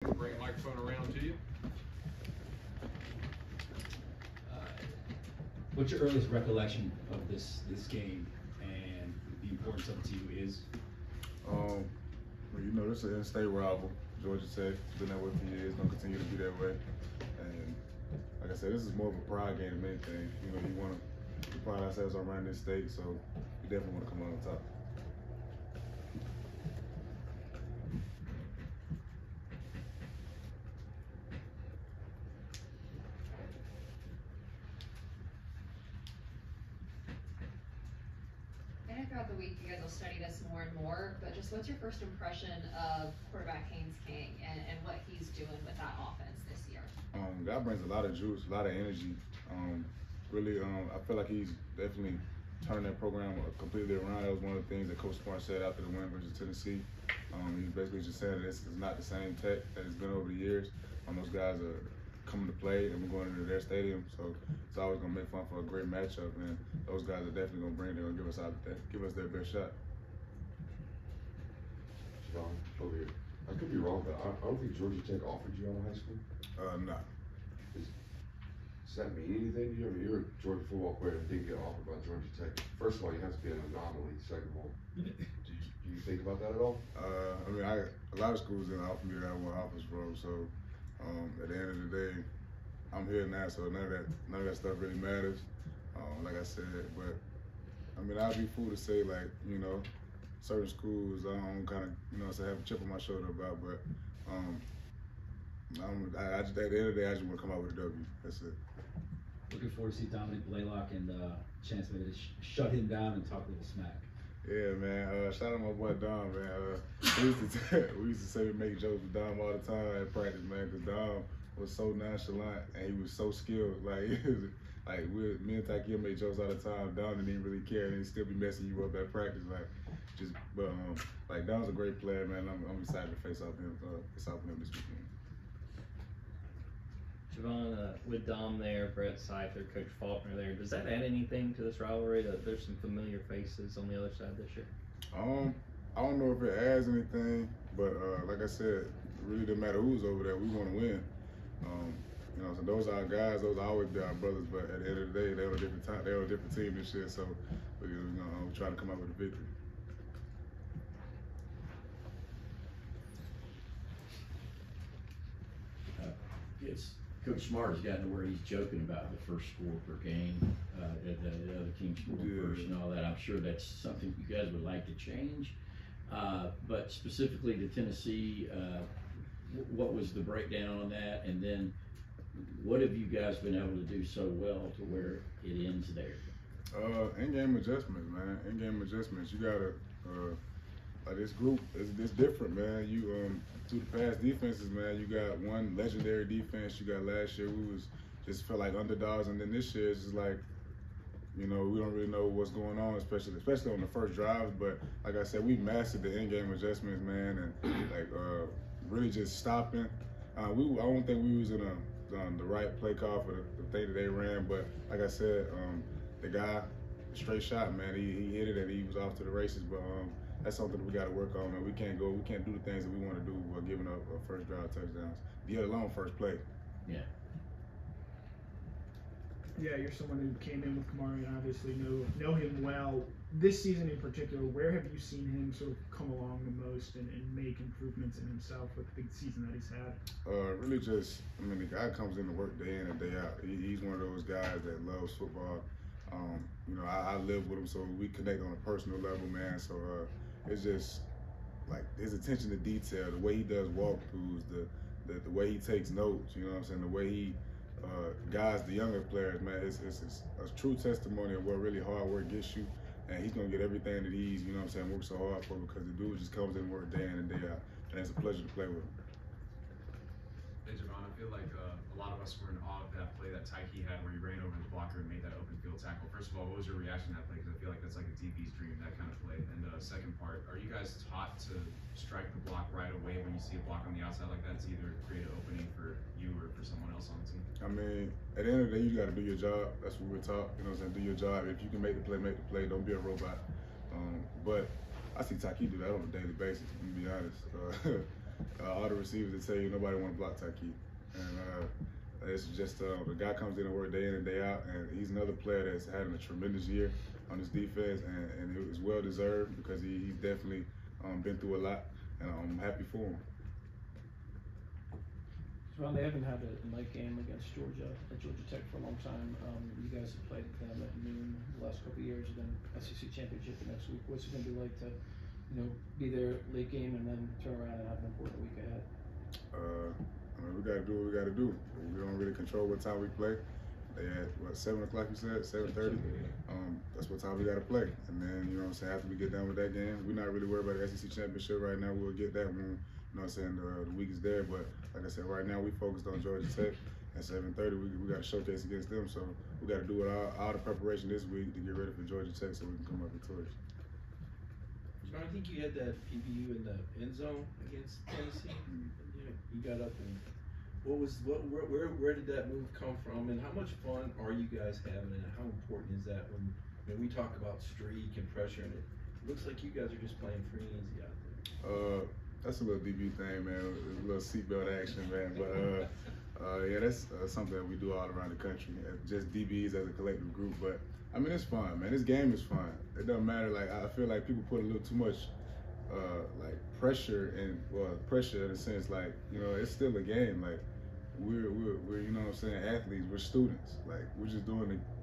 Bring a microphone around to you. What's your earliest recollection of this game and the importance of it to you is? Well, you know, this is an in-state rival. Georgia Tech been that way for years, gonna continue to be that way. And like I said, this is more of a pride game than anything. You know, you want to pride ourselves on running this state, so we definitely want to come out on top. I know throughout the week you guys will study this more and more, but just what's your first impression of quarterback Haynes King and what he's doing with that offense this year? God brings a lot of juice, a lot of energy. Really, I feel like he's definitely turning that program completely around. That was one of the things that Coach Smart said after the win versus Tennessee. He's basically just saying that this is not the same Tech that it's been over the years. Those guys are coming to play, and we're going into their stadium, so it's always gonna make fun for a great matchup. And those guys are definitely gonna bring it and give us their best shot. Javon, over here. I could be wrong, but I don't think Georgia Tech offered you out of high school. No. Does that mean anything to you? I mean, you're a Georgia football player and didn't get offered by Georgia Tech. First of all, you have to be an anomaly. Second of all, do you think about that at all? I mean, a lot of schools didn't offer me that one office role, so at the end of the day, I'm here now, so none of that stuff really matters. Like I said, but I mean, I'd be fool to say, like, you know, certain schools I don't kind of, you know, so have a chip on my shoulder about, but at the end of the day, I just want to come out with a W. That's it. Looking forward to see Dominic Blaylock and chance maybe to shut him down and talk a little smack. Yeah, man. Shout out my boy Dom, man. We used to say we make jokes with Dom all the time at practice, man, because Dom was so nonchalant and he was so skilled. Like, me and Takia made jokes all the time. Dom didn't even really care, and he'd still be messing you up at practice, like Dom's a great player, man. I'm excited to face off him this weekend. Javon, with Dom there, Brett Seither, Coach Faulkner there, does that add anything to this rivalry? There's some familiar faces on the other side this year. I don't know if it adds anything, but like I said, it really doesn't matter who's over there. We want to win. You know, so those are our guys. Those will always be our brothers. But at the end of the day, they're on a different time. They're on a different team this year. So we're trying to come out with a victory. It's Coach Smart has gotten to where he's joking about the first score per game, the other team scoring first and all that. I'm sure that's something you guys would like to change. But specifically to Tennessee, what was the breakdown on that? And then what have you guys been able to do so well to where it ends there? In-game adjustments, man. In-game adjustments. You gotta like this group is different, man. You through the past defenses, man, you got one legendary defense. You got last year we was just felt like underdogs, and then this year it's just like, you know, we don't really know what's going on, especially on the first drives. But like I said, we mastered the in-game adjustments, man, and like really just stopping. I don't think we was in the right play call for the thing that they ran, but like I said, the guy, straight shot, man, he hit it and he was off to the races. But that's something we got to work on, man. We can't do the things that we want to do while giving up first drive touchdowns, let alone first play. Yeah. Yeah, you're someone who came in with Kamari and obviously know him well. This season in particular, where have you seen him sort of come along the most and make improvements in himself with the big season that he's had? Really just, I mean, the guy comes in to work day in and day out. He's one of those guys that loves football. You know, I live with him, so we connect on a personal level, man. So it's just like his attention to detail, the way he does walkthroughs, the way he takes notes, you know what I'm saying, the way he guides the younger players, man. It's a true testimony of what really hard work gets you, and he's gonna get everything that he's, you know what I'm saying, worked so hard for, because the dude just comes in and work day in and day out, and it's a pleasure to play with him. Hey, Javon, I feel like a lot of us were in awe of that play that Tyke had where he ran over the blocker and made that open field tackle. First of all, what was your reaction to that play? Because I feel like that's like a DB's dream, that kind of play. And second part, are you guys taught to strike the block right away when you see a block on the outside like that to either create an opening for you or for someone else on the team? I mean, at the end of the day, you got to do your job. That's what we're taught. You know what I'm saying? Do your job. If you can make the play, make the play. Don't be a robot. But I see Tyke do that on a daily basis, to be honest. all the receivers that tell you nobody want to block Tyke. And it's just the guy comes in and work day in and day out, and he's another player that's having a tremendous year on this defense, and it was well deserved because he's definitely been through a lot, and I'm happy for him. Ron, they haven't had a night game against Georgia at Georgia Tech for a long time. You guys have played them at noon the last couple of years, and then SEC championship the next week. What's it going to be like to, be there late game and then turn around and have an important week ahead? We got to do what we got to do. We don't really control what time we play. They at 7 o'clock, you said 7:30. That's what time we got to play. And then after we get done with that game, we're not really worried about the SEC championship right now. We'll get that when the week is there. But like I said, right now we focused on Georgia Tech at 7:30. We got to showcase against them, so we got to do all the preparation this week to get ready for Georgia Tech so we can come up victorious. I think you had that PBU in the end zone against Tennessee. You got up and where did that move come from, and how much fun are you guys having, and how important is that when we talk about streak and pressure, and it looks like you guys are just playing free and easy out there. That's a little DB thing, man. A little seatbelt action, man. But yeah, that's something that we do all around the country, just DBs as a collective group. But I mean, it's fun, man. This game is fun. It doesn't matter. Like, I feel like people put a little too much pressure in a sense. Like, it's still a game. Like, we're athletes. We're students. Like, we're just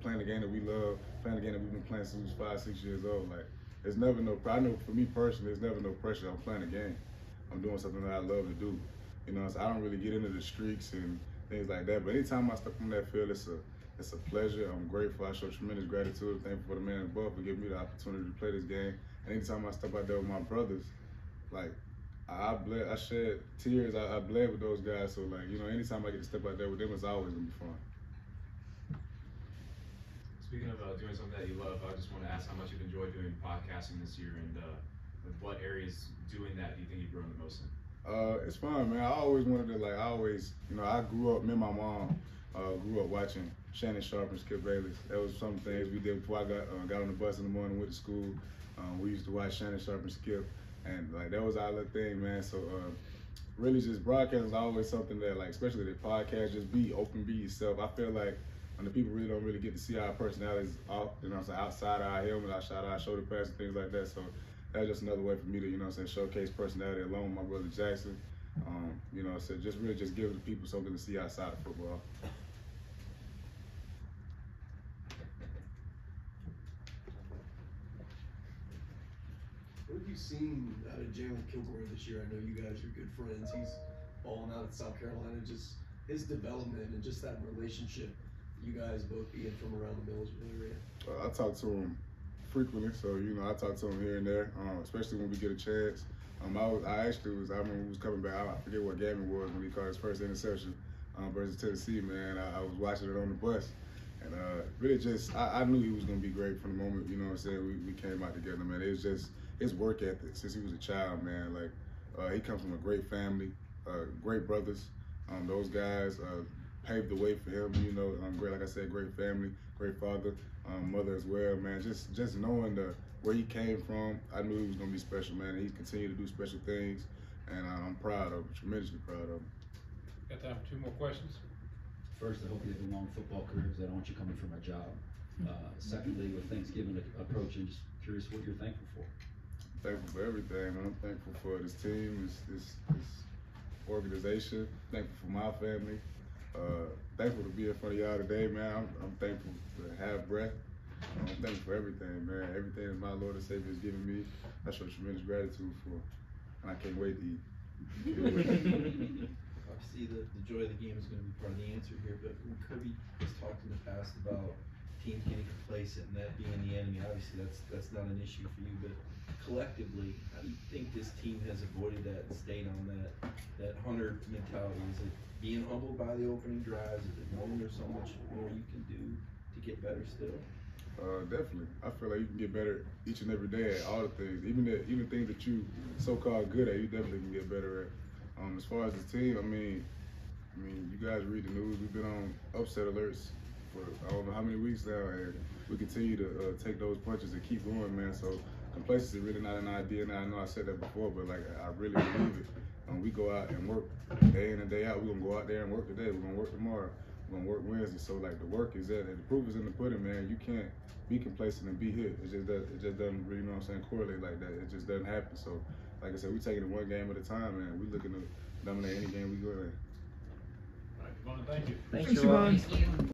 playing the game that we love, playing the game that we've been playing since we was 5, 6 years old. Like, there's never I know for me personally, there's never no pressure. I'm playing a game. I'm doing something that I love to do. So I don't really get into the streaks and things like that. But anytime I step on that field, it's a pleasure. I'm grateful. I show tremendous gratitude. Thankful for the man above for giving me the opportunity to play this game. And anytime I step out there with my brothers, like, I shed tears. I bled with those guys. So, like, anytime I get to step out there with them, it's always gonna be fun. Speaking of doing something that you love, I just want to ask how much you've enjoyed doing podcasting this year, and with what areas doing that do you think you've grown the most in? It's fun, man. I always wanted to, I grew up, me and my mom grew up watching Shannon Sharpe and Skip Bayless. That was some things we did before I got on the bus in the morning, went to school. We used to watch Shannon Sharpe and Skip, and that was our little thing, man. So really just broadcasting is always something that, especially the podcast, just be open, be yourself. I feel like when the people really don't really get to see our personalities outside our helmet, outside our shoulder pads and things like that. So that's just another way for me to, showcase personality along with my brother Jackson. So just really just giving the people something to see outside of football. What have you seen out of Jalen Kilgore this year? I know you guys are good friends. He's balling out at South Carolina. Just his development and just that relationship, you guys both being from around the Millersville area. I talk to him frequently, so I talk to him here and there, especially when we get a chance. I remember we was coming back. I forget what game it was when he caught his first interception versus Tennessee. Man, I was watching it on the bus, and really just I knew he was gonna be great from the moment we came out together. Man, it was just his work ethic since he was a child. Man, he comes from a great family, great brothers. Those guys paved the way for him. Great, like I said, great family, great father, mother as well. Man, just knowing where he came from, I knew he was gonna be special, man. And he's continued to do special things, and I'm proud of him, tremendously proud of him. Got time for 2 more questions? First, I hope you have a long football career because I don't want you coming from a job. Secondly, with Thanksgiving approaching, just curious what you're thankful for. Thankful for everything, man. I'm thankful for this team, this organization. Thankful for my family. Thankful to be in front of y'all today, man. I'm thankful to have breath. I'm thankful for everything, man. Everything that my Lord and Savior has given me, I show tremendous gratitude for, and I can't wait to eat. Obviously, the joy of the game is going to be part of the answer here, but when Kirby has talked in the past about teams getting complacent and that being the enemy, obviously that's not an issue for you, but collectively, how do you think this team has avoided that and stayed on that hunter mentality? Is it being humbled by the opening drives? Is it knowing there's so much more you can do to get better still? Definitely. I feel like you can get better each and every day at all the things, even things that you so-called good at. You definitely can get better at. As far as the team, I mean, you guys read the news. We've been on upset alerts for I don't know how many weeks now, and we continue to take those punches and keep going, man. So complacency is really not an idea. Now I know I said that before, but I really believe it. we go out and work day in and day out. We're gonna go out there and work today. We're gonna work tomorrow. We're gonna work Wednesday. So like the work is there. The proof is in the pudding, man. You can't be complacent and be hit. It just doesn't really, you know what I'm saying, correlate like that. It just doesn't happen. So like I said, we taking it one game at a time, man. We looking to dominate any game we go in. All right, Javon, thank you. Thanks, Thanks, Javon. Javon. Thank you.